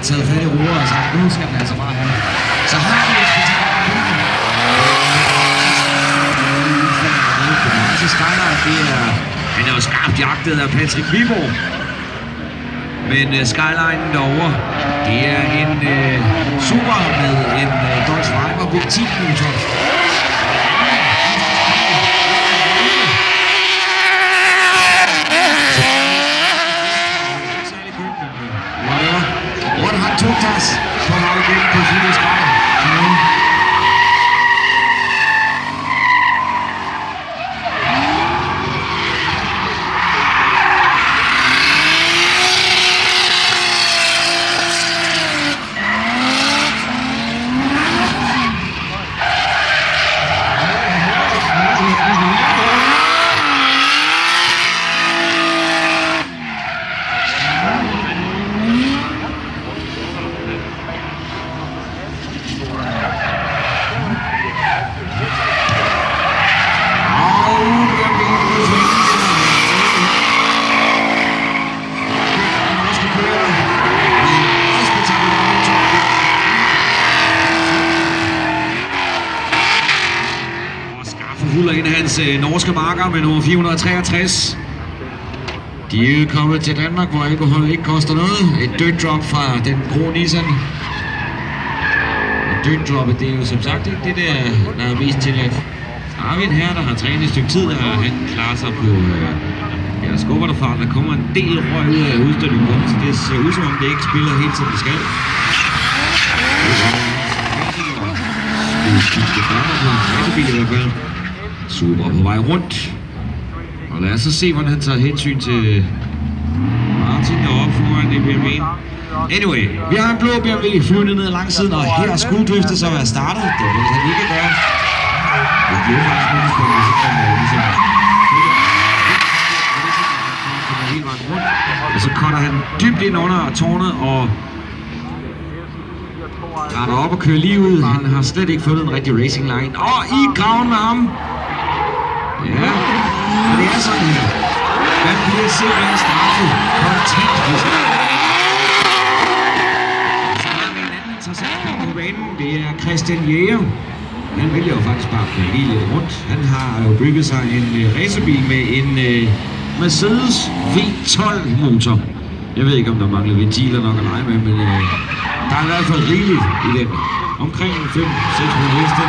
taget fat i roret og sagt, nu skal den altså bare have. Så har vi et spektakel. Skyline, han er jo skarpt jagtet af Patrick Viborg. Men Skyline derovre, det er en super med en Dodge Viper V10-motor. Hvordan har Totas på holdet igen på Fyldes Grad? Huller ind af hans norske marker med nummer 463. De er kommet til Danmark, hvor alkohol ikke koster noget. Et dirt drop fra den grå Nissan. Og dirt droppet, det er jo som sagt ikke det der er mest tilladt. Så har vi en her, der har trænet et stykke tid, og han klarer sig på skubber derfra. Der kommer en del røg ud af udstillingen på, så det ser ud som om det ikke spiller helt som det skal. Det er i hvert fald. Super på vej rundt. Og lad os så se, hvordan han tager hensyn til Martin deroppe foran i BMW'en. Anyway, vi har en blå BMW flyvende ned ad langsiden, og her skulle driftet så være startet. Det vil han ikke gøre. Det bliver faktisk muligt på, at så kommer ligesom hele vejen rundt. Og så cutter han dybt ind under tårnet og retter op og kører lige ud. Han har slet ikke fundet en rigtig racing line. Og i graven med ham. Ja, og det er sådan her. Man bliver simpelthen straffet kontant. Så har vi en anden interessant på banen. Det er Christian Jæger. Han vælger jo faktisk bare at køre lige lidt rundt. Han har jo bygget sig en racerbil med en Mercedes V12 motor. Jeg ved ikke, om der mangler ventiler nok at lege med, men der er i hvert fald rigeligt i den. Omkring 500-600 heste.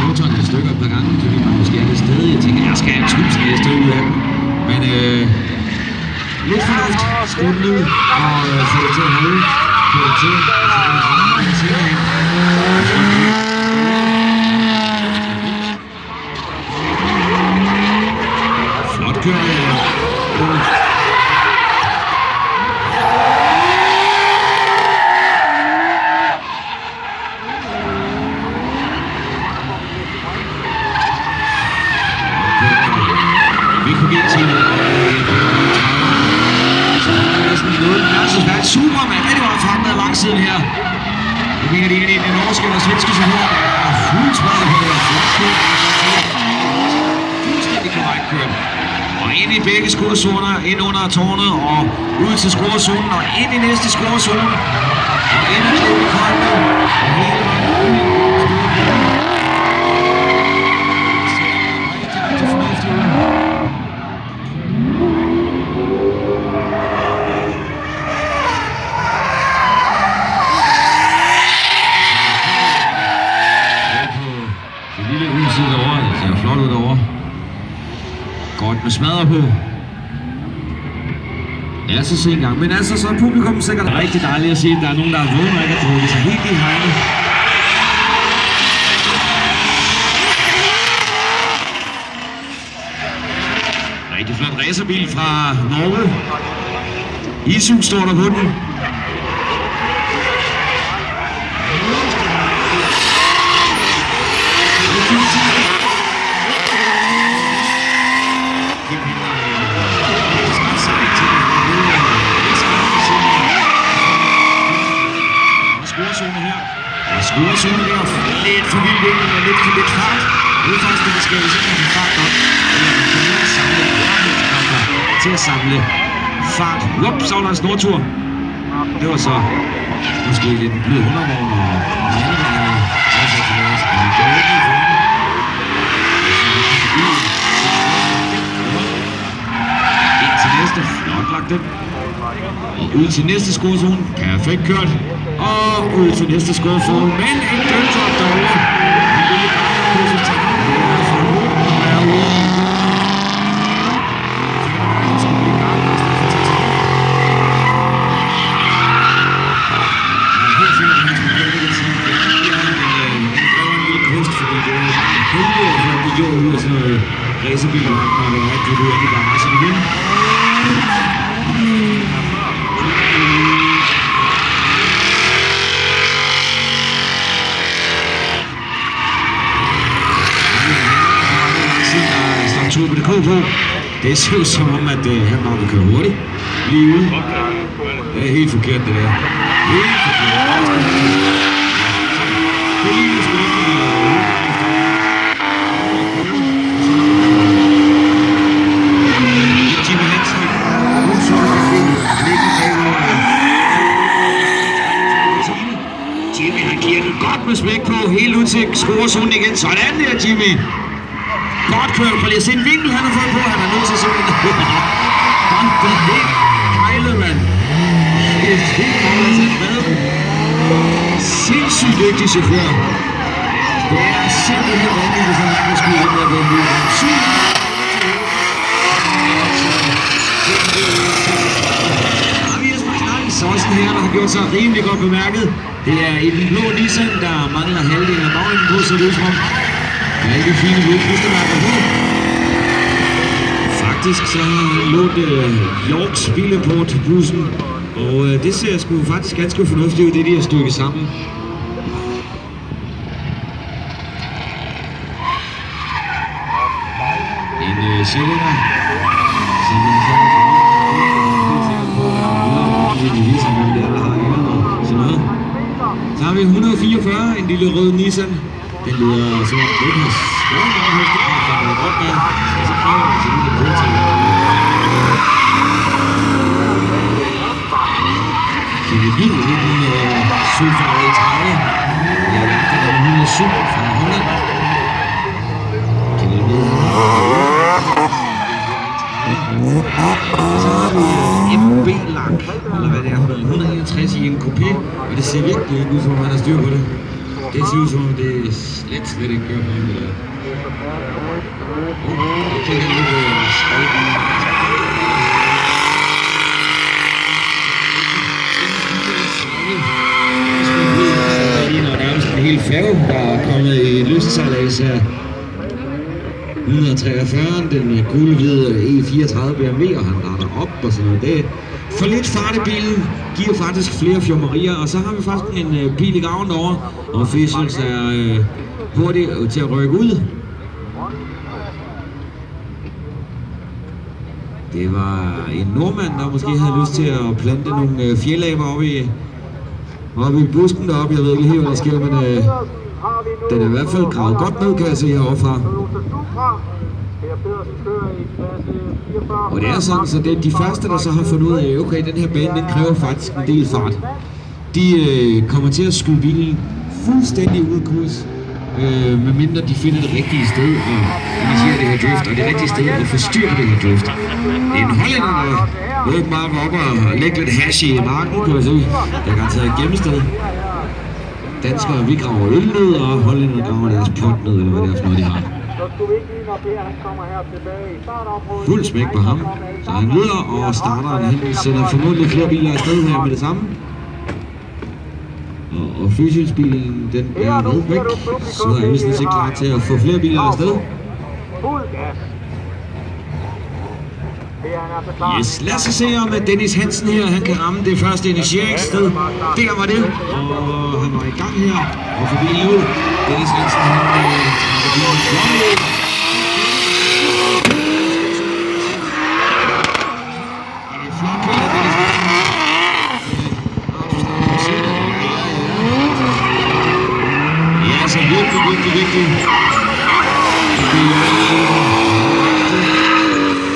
Motoren er stykker et par gange, fordi man måske er lidt stedig. Jeg tænker, jeg skal have 1000 heste ud af den. Men lidt fornuft, skru den ud og få det til at holde. Få det til flot kører. Superman, rigtig meget frem med langsiden her. Jeg mener, det er en af de norske eller svenske chauffører, der er fuldt smadret på det. Fuldstændig korrekt kørt. Og ind i begge skurzoner, ind under tårnet og ud til skurzonen og ind i næste skurzone. Og ind i klippekolden og hele vejen ud. Godt med smadre på. Ja, så se en gang. Men altså, så er publikum sikkert rigtig dejligt at se, at der er nogen, der er vågen og ikke har drukket sig helt i hegnet. Rigtig flot racerbil fra Norge. Isu står der på den. Skurzone der, lidt for vild vinkel og lidt for lidt fart. Det er faktisk det, der skal hvis ikke man har fart op. Eller man kan mere samle til at samle fart. Whoop, så var der en snortur. Det var så måske lidt en blød undervogn, og ind til næste, flot lagt den. Og ud til næste scorezone, perfekt kørt. Og ud til næste scorezone, men en dødtop derovre. En lille ganger på sit tag. Det er for håben at være ude. Ud af sådan noget racerbil, når det er, at du er i garagen igen. Der står Turbo.dk på. Det ser ud som om, at han bare vil køre hurtigt. Lige ude. Det er helt forkert, det der. Helt forkert. Det er lige sgu ikke. Jimmy, han giver den godt med smæk på, helt ud til scorezonen igen. Sådan der, Jimmy. Godt kørt, for lige at se en vinkel, han har fået på. Han er nødt til sådan. Han er helt kejlet, mand. Det er helt kejlet, hvad? Sindssygt dygtig chauffør. Det er simpelthen vanvittigt, hvis han kan skyde ind der på en bil. Såsen her, der har gjort sig rimelig godt bemærket. Det er i den blå Nissan, der mangler halvdelen af bagenden på, så det ud som om. Der er ikke fine blå klistermærker på. Faktisk så har han lånt Yorks Billeport-bussen, og det ser sgu faktisk ganske fornuftigt ud, det de har stykket sammen. En cylinder, som man så så har vi 144, en lille rød Nissan. Den lyder som om den har skrevet meget hestekraft, der er godt med, og så kræver den til lille køretøj. Så det er vildt, det er en sølvfarvet 30. Jeg har lagt den 107 fra Holland. Kan I vide? Så har vi MB-lak, eller hvad det er for 161 i en coupé, og det ser virkelig ikke ud som om han har styr på det. Det ser ud som om det slet ikke gør på ham, det der. Jeg kigger lidt på skralden. Det ligner nærmest en hel færge, der er kommet i lystsejlads her. 143, den gule hvide E34 BMW, og han retter op og sådan noget. Det er for lidt fart i bilen, giver faktisk flere fjommerier, og så har vi faktisk en bil i gavn derovre, og Officials er hurtigt til at rykke ud. Det var en nordmand, der måske havde lyst til at plante nogle fjeldaber oppe i busken deroppe. Jeg ved ikke helt, hvad der sker, men den er i hvert fald gravet godt ned, kan jeg se herovre fra. Og det er sådan, så det er de første, der så har fundet ud af, okay, den her bane, den kræver faktisk en del fart. De kommer til at skyde bilen fuldstændig ud af kurs, medmindre de finder det rigtige sted og initierer det her drift, og det rigtige sted at forstyrre det her drift. Det er en hollænder, der åbenbart var oppe og lægge lidt hash i marken, kan jeg se. Der kan tage et gemmested. Danskere, vi graver øl ned, og hollænderne graver deres pot ned, eller hvad det er for noget, de har. Fuld smæk på ham, så han lyder og starter, han sender formodentlig flere biler afsted her med det samme. Og fysionsbilen, den er med væk, så er vi sådan set klar til at få flere biler afsted. Yes, lad os se om Dennis Hansen her, han kan ramme det første initieringssted. Der var det, og han var i gang her, og forbi ud. Dennis Hansen, han trækker bilen flot ud. Ja, så virkelig.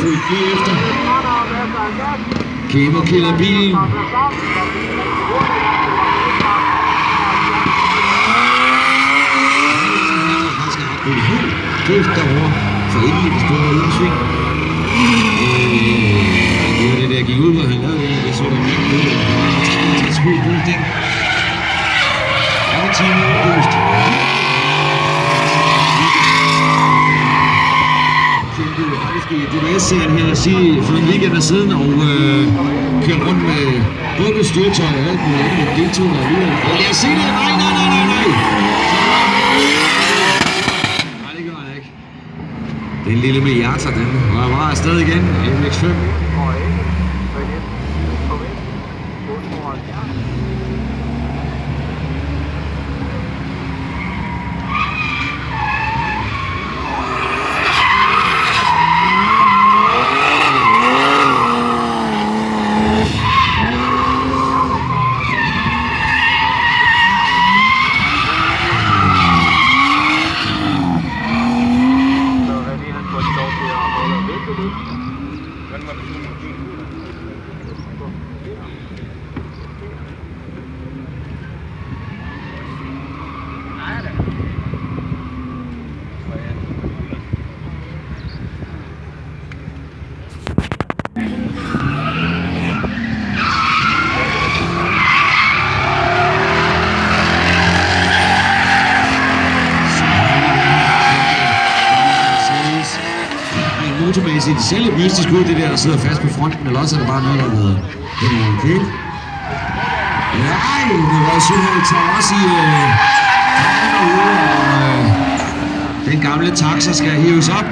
Fuldt lige efter. Kemo killer bilen. Køft derovre for endelig det store udsving. Det var det der gik ud, hvor han lavede en, jeg så der ikke ud, og han var 63 skud på det ting. Ja, det er 10 minutter boost. Kæmpe faktisk i DBS-serien her, sige, for en weekend af siden, og kørte rundt med både styrtøj og alt muligt andet, deltog der alligevel. Lad os se det! Nej! Den lille Miata, den var bare afsted igen. MX-5. Motormæssigt, det ser lidt mystisk ud, det der sidder fast på fronten, eller også er det bare noget, der har været den over en køl. Nej, det var Søholt tager også i den gamle taxa skal hives op.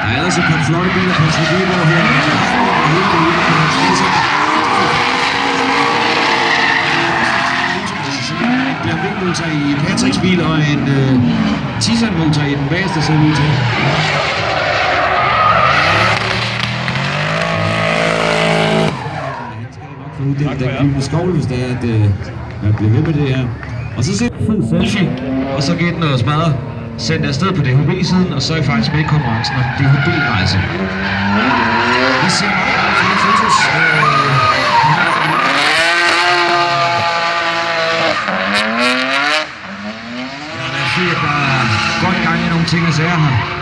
Der er ellers et par flotte biler på Tribunegård her. Der er en motor i Patricks bil og en Tissan-motor i den bagerste ser ud til. Det er der gyldne skovl, hvis det er, at man bliver ved med det her. Og så ser vi fed selfie, og så giver den noget smadret. Send det afsted på DHB-siden, og så er I faktisk med i konkurrencen om DHB-rejse. Vi ser meget flere fotos. Ja, der er godt gang i nogle ting og sager her.